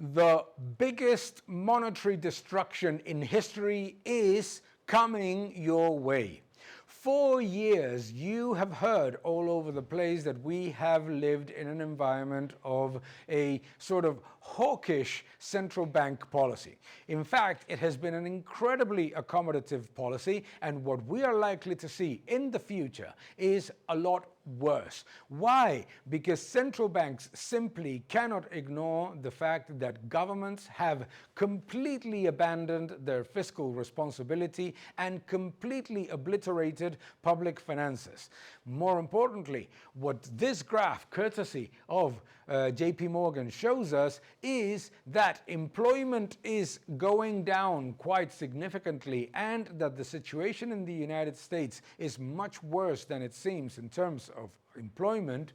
The biggest monetary destruction in history is coming your way. For years, you have heard all over the place that we have lived in an environment of a sort of hawkish central bank policy. In fact, it has been an incredibly accommodative policy, and what we are likely to see in the future is a lot worse. Why? Because central banks simply cannot ignore the fact that governments have completely abandoned their fiscal responsibility and completely obliterated public finances. More importantly, what this graph, courtesy of JP Morgan, shows us is that employment is going down quite significantly, and that the situation in the United States is much worse than it seems in terms of employment,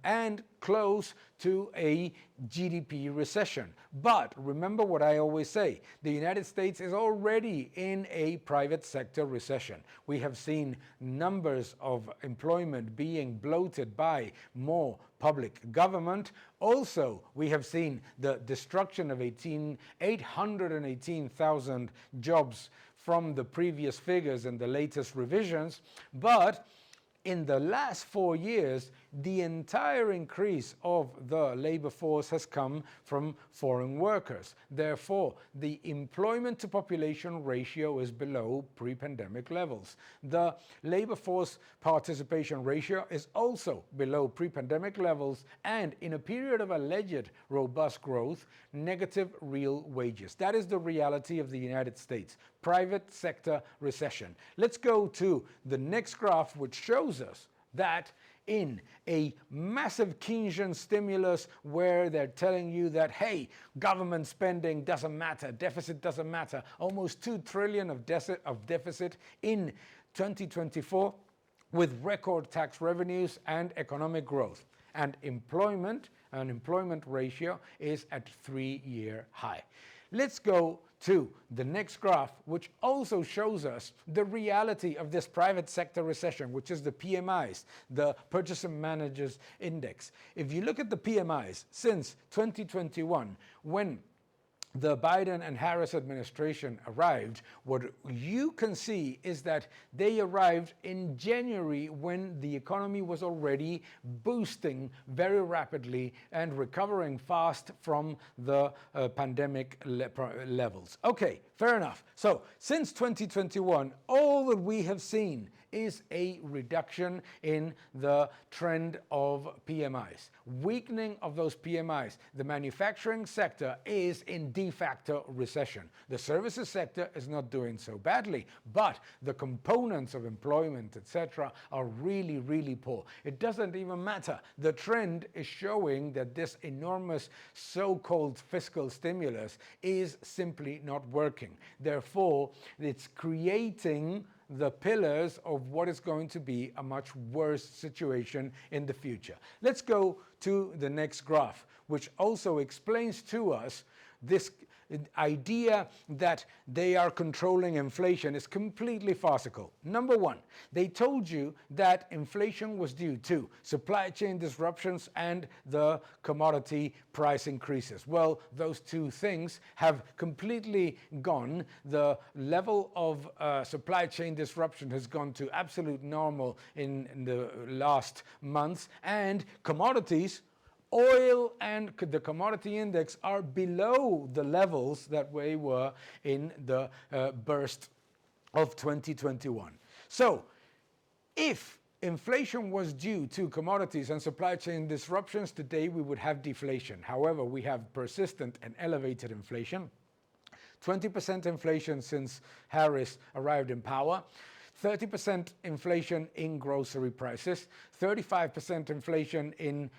and close to a GDP recession. But remember what I always say, the United States is already in a private sector recession. We have seen numbers of employment being bloated by more public government. Also, we have seen the destruction of 818,000 jobs from the previous figures and the latest revisions. But in the last 4 years, the entire increase of the labor force has come from foreign workers. Therefore, the employment to population ratio is below pre-pandemic levels. The labor force participation ratio is also below pre-pandemic levels, and in a period of alleged robust growth, negative real wages. That is the reality of the United States. Private sector recession. Let's go to the next graph, which shows us that in a massive Keynesian stimulus where they're telling you that, hey, government spending doesn't matter, deficit doesn't matter, almost 2 trillion of deficit in 2024 with record tax revenues and economic growth. And unemployment ratio is at 3-year high. Let's go to the next graph, which also shows us the reality of this private sector recession, which is the PMIs, the Purchasing Managers Index. If you look at the PMIs since 2021, when the Biden and Harris administration arrived, what you can see is that they arrived in January when the economy was already boosting very rapidly and recovering fast from the pandemic levels. Okay, fair enough. So since 2021, all that we have seen is a reduction in the trend of PMIs, weakening of those PMIs. The manufacturing sector is in de facto recession. The services sector is not doing so badly, but the components of employment, etc., are really, really poor. It doesn't even matter. The trend is showing that this enormous so-called fiscal stimulus is simply not working. Therefore, it's creating the pillars of what is going to be a much worse situation in the future. Let's go to the next graph, which also explains to us this idea that they are controlling inflation is completely farcical. Number one, they told you that inflation was due to supply chain disruptions and the commodity price increases. Well, those two things have completely gone. The level of supply chain disruption has gone to absolute normal in the last months, and commodities, oil and the commodity index, are below the levels that we were in the burst of 2021. So if inflation was due to commodities and supply chain disruptions, today we would have deflation. However, we have persistent and elevated inflation. 20% inflation since Harris arrived in power. 30% inflation in grocery prices, 35% inflation in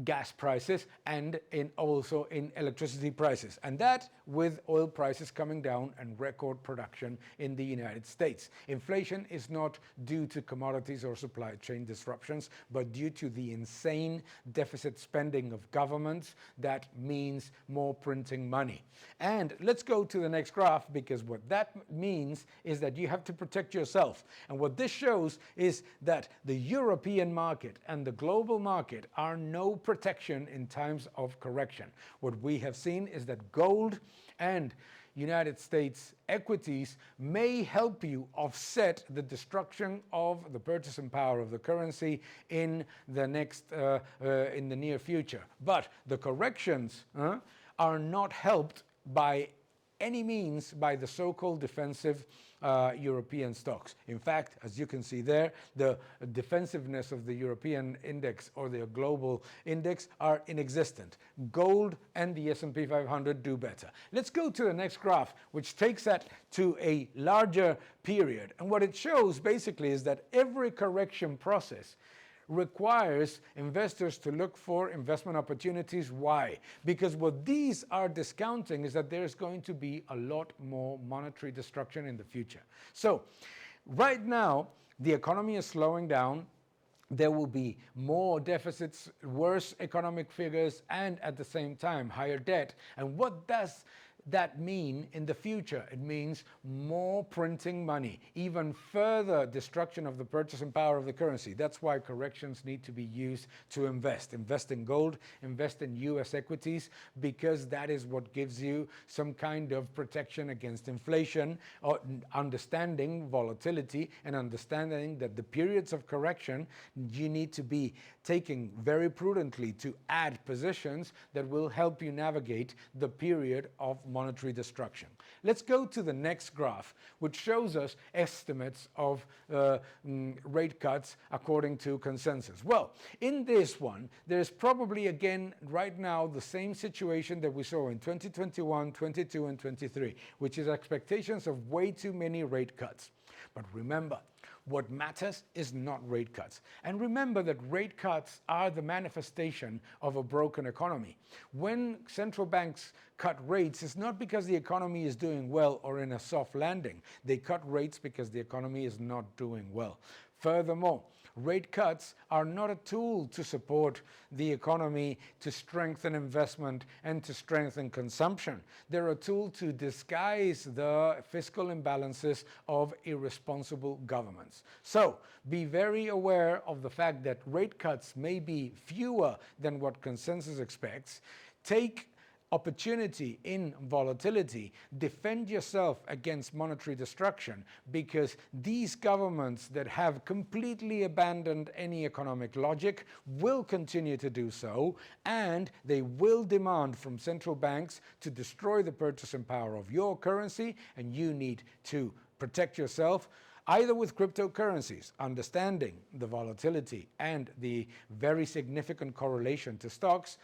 gas prices, and also in electricity prices. And that with oil prices coming down and record production in the United States. Inflation is not due to commodities or supply chain disruptions, but due to the insane deficit spending of governments. That means more printing money. And let's go to the next graph, because what that means is that you have to protect protect yourself. And what this shows is that the European market and the global market are no protection in times of correction. What we have seen is that gold and United States equities may help you offset the destruction of the purchasing power of the currency in the near future. But the corrections are not helped by any means by the so-called defensive European stocks. In fact, as you can see there, the defensiveness of the European index or the global index are inexistent. Gold and the S&P 500 do better. Let's go to the next graph, which takes that to a larger period. And what it shows basically is that every correction process requires investors to look for investment opportunities. Why? Because what these are discounting is that there's going to be a lot more monetary destruction in the future. So right now, the economy is slowing down. There will be more deficits, worse economic figures, and at the same time, higher debt. And what does that mean in the future? It means more printing money, even further destruction of the purchasing power of the currency. That's why corrections need to be used to invest. Invest in gold, invest in US equities, because that is what gives you some kind of protection against inflation, or understanding volatility and understanding that the periods of correction you need to be taking very prudently to add positions that will help you navigate the period of monetary destruction. Let's go to the next graph, which shows us estimates of rate cuts according to consensus. Well, in this one, there's probably again right now the same situation that we saw in 2021, 22, and 23, which is expectations of way too many rate cuts. But remember, what matters is not rate cuts. And remember that rate cuts are the manifestation of a broken economy. When central banks cut rates, it's not because the economy is doing well or in a soft landing. They cut rates because the economy is not doing well. Furthermore, rate cuts are not a tool to support the economy, to strengthen investment, and to strengthen consumption. They're a tool to disguise the fiscal imbalances of irresponsible governments. So be very aware of the fact that rate cuts may be fewer than what consensus expects. Take opportunity in volatility, defend yourself against monetary destruction, because these governments that have completely abandoned any economic logic will continue to do so, and they will demand from central banks to destroy the purchasing power of your currency, and you need to protect yourself either with cryptocurrencies, understanding the volatility and the very significant correlation to stocks,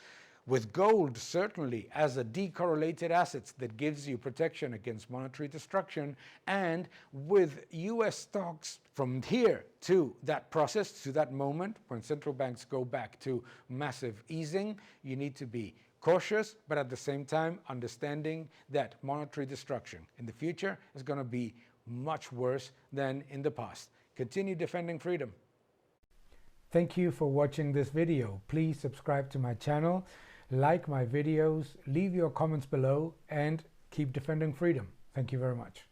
with gold certainly as a decorrelated asset that gives you protection against monetary destruction, and with US stocks from here to that process, to that moment when central banks go back to massive easing, you need to be cautious, but at the same time understanding that monetary destruction in the future is going to be much worse than in the past. Continue defending freedom. Thank you for watching this video. Please subscribe to my channel, like my videos, leave your comments below, and keep defending freedom. Thank you very much.